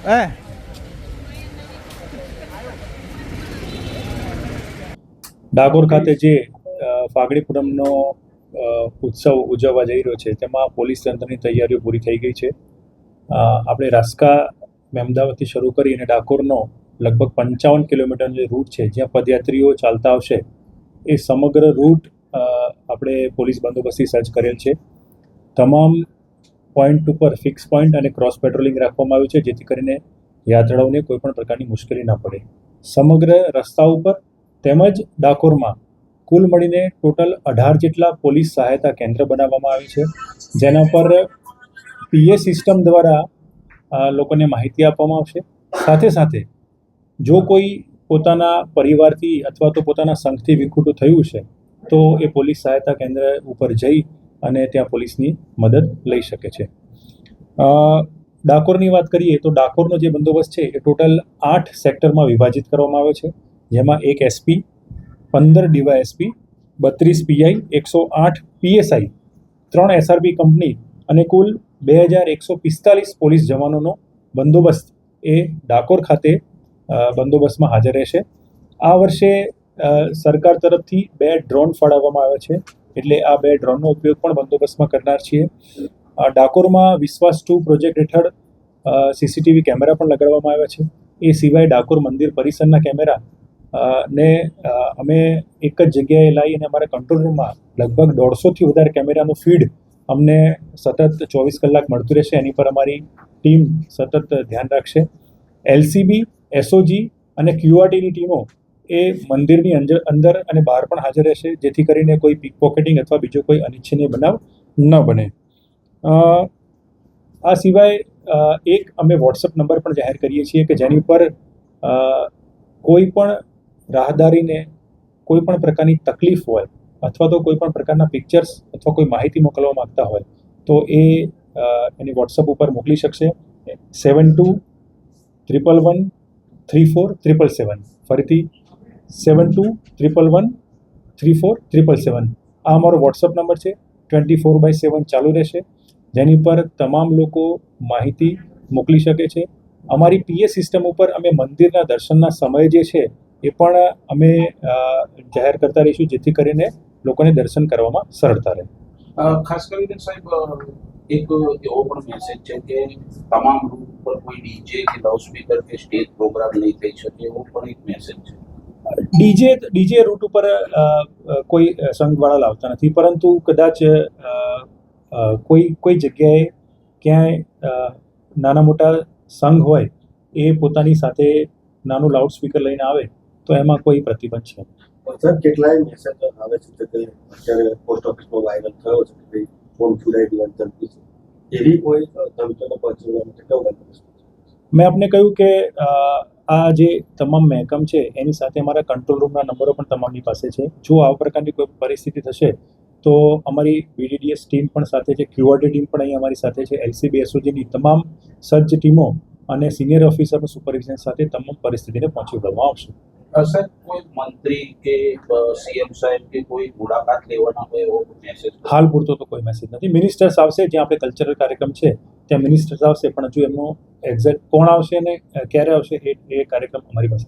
હે ડાકોર ખાતે જે ફાગણી પૂનમનો ઉત્સવ ઉજવવા જઈ રહ્યો છે તેમાં પોલીસ તંત્રની તૈયારીઓ પૂરી થઈ ગઈ છે. આપણે રાસ્કા મહેમદાવાદથી શરૂ કરી અને ડાકોરનો લગભગ 55 કિલોમીટરનો જે રૂટ છે જ્યાં પદયાત્રીઓ ચાલતા આવશે એ સમગ્ર રૂટ આપણે પોલીસ બંદોબસ્તથી સજ્જ કરેલ છે. તમામ પોઈન્ટ ઉપર ફિક્સ પોઈન્ટ અને ક્રોસ પેટ્રોલિંગ રાખવામાં આવ્યું છે જેથી કરીને યાત્રાળુઓને કોઈપણ પ્રકારની મુશ્કેલી ન પડે. સમગ્ર રસ્તા ઉપર તેમજ ડાકોરમાં કુલ મળીને ટોટલ 18 જેટલા પોલીસ સહાયતા કેન્દ્ર બનાવવામાં આવી છે જેના પર પીએ સિસ્ટમ દ્વારા લોકોને માહિતી આપવામાં આવશે. સાથે સાથે જો કોઈ પોતાના પરિવારથી અથવા તો પોતાના સંઘથી વિખૂટું થયું છે તો એ પોલીસ સહાયતા કેન્દ્ર ઉપર જઈ અને ત્યાં પોલીસની મદદ લઈ શકે છે. ડાકોરની વાત કરીએ તો ડાકોરનો જે બંદોબસ્ત છે એ ટોટલ 8 સેક્ટરમાં વિભાજિત કરવામાં આવ્યો છે જેમાં 1 SP, 15 DYSP, 32 PI, 108 PSI, 3 SRP company અને કુલ 2145 પોલીસ જવાનોનો બંદોબસ્ત એ ડાકોર ખાતે બંદોબસ્તમાં હાજર રહેશે. આ વર્ષે સરકાર તરફથી 2 ડ્રોન ફાળવવામાં આવ્યા છે એટલે આ 2 ડ્રોનનો ઉપયોગ પણ બંદોબસ્તમાં કરનાર છીએ. ડાકોરમાં વિશ્વાસ 2 પ્રોજેક્ટ હેઠળ સીસીટીવી કેમેરા પણ લગાડવામાં આવ્યા છે. એ સિવાય ડાકોર મંદિર પરિસરના કેમેરા ને અમે એક જ જગ્યાએ લાવી અને અમારા કંટ્રોલ રૂમમાં લગભગ 150થી વધારે કેમેરાનું ફીડ અમને સતત 24 કલાક મળતું રહેશે. એની પર અમારી ટીમ સતત ધ્યાન રાખશે. એલસીબી, એસઓજી અને ક્યુઆરટીની ટીમો એ મંદિરની અંદર અને બહાર પણ હાજર રહેશે જેથી કરીને કોઈ પિક પોકેટિંગ અથવા બીજો કોઈ અનિચ્છનીય બનાવ ન બને. આ સિવાય એક અમે વોટ્સઅપ નંબર પણ જાહેર કરીએ છીએ કે જેની પર કોઈ પણ રાહદારીને કોઈ પણ પ્રકારની તકલીફ હોય અથવા તો કોઈ પણ પ્રકારના પિક્ચર્સ અથવા કોઈ માહિતી મોકલવા માંગતા હોય તો એની વોટ્સઅપ ઉપર મોકલી શકશે. 7211134777. ફરીથી 7211134777. આ અમારો વોટ્સઅપ નંબર છે. 24/7 ચાલુ રહેશે જેની પર તમામ લોકો માહિતી મોકલી શકે છે. અમારી પીએ સિસ્ટમ ઉપર અમે મંદિરના દર્શનના સમય જે છે એ પણ અમે જાહેર કરતા રહીશું જેથી કરીને લોકોને દર્શન કરવામાં સરળતા રહે. ખાસ કરીને સાહેબ એક એવો પણ મેસેજ છે કે તમામ રૂટ પર કોઈ ડીજે કે લાઉડસ્પીકર કે સ્ટેજ પ્રોગ્રામ નહીં થઈ શકે એવો પણ એક મેસેજ છે. ડીજે રૂટ ઉપર કોઈ સંઘવાળા લાવતા નથી પરંતુ કદાચ કોઈ જગ્યાએ ક્યાંય નાના મોટા સંઘ હોય એ પોતાની સાથે નાનું લાઉડ સ્પીકર લઈને આવે તો એમાં કોઈ પ્રતિબંધ છે. સર કેટલાય મેસેજ આવે છે કે અત્યારે પોસ્ટ ઓફિસમાં વાયરલ થયો છે કે ફોન છુડાઈ દેવાની ધમકી છે, એવી કોઈ ધમકીનો પહોંચવાનો કેટલો બંદોબસ્ત? મેં આપને કહ્યું કે આ જે તમામ મહેકમ છે એની સાથે અમારા કંટ્રોલ રૂમના નંબરો પણ તમામની પાસે છે. જો આ પ્રકારની કોઈ પરિસ્થિતિ થશે તો અમારી બીડીડીએસ ટીમ પણ સાથે છે, ક્યુઆરટી ટીમ પણ અહીં અમારી સાથે છે, એલસીબી એસઓજીની તમામ સજ્જ ટીમો અને સિનિયર ઓફિસરનું સુપરવિઝન સાથે તમામ પરિસ્થિતિને પહોંચી વળવામાં આવશે. સર કોઈ મંત્રી કે સીએમ સાહેબ કે કોઈ મુલાકાત લેવાના હોય એવો મેસેજ? હાલ પૂરતો તો કોઈ મેસેજ નથી. મિનિસ્ટર્સ આવશે જ્યાં આપણે કલ્ચરલ કાર્યક્રમ છે ત્યાં મિનિસ્ટર્સ આવશે પણ હજુ એમનો એક્ઝેક્ટ કોણ આવશે અને ક્યારે આવશે એ કાર્યક્રમ અમારી પાસે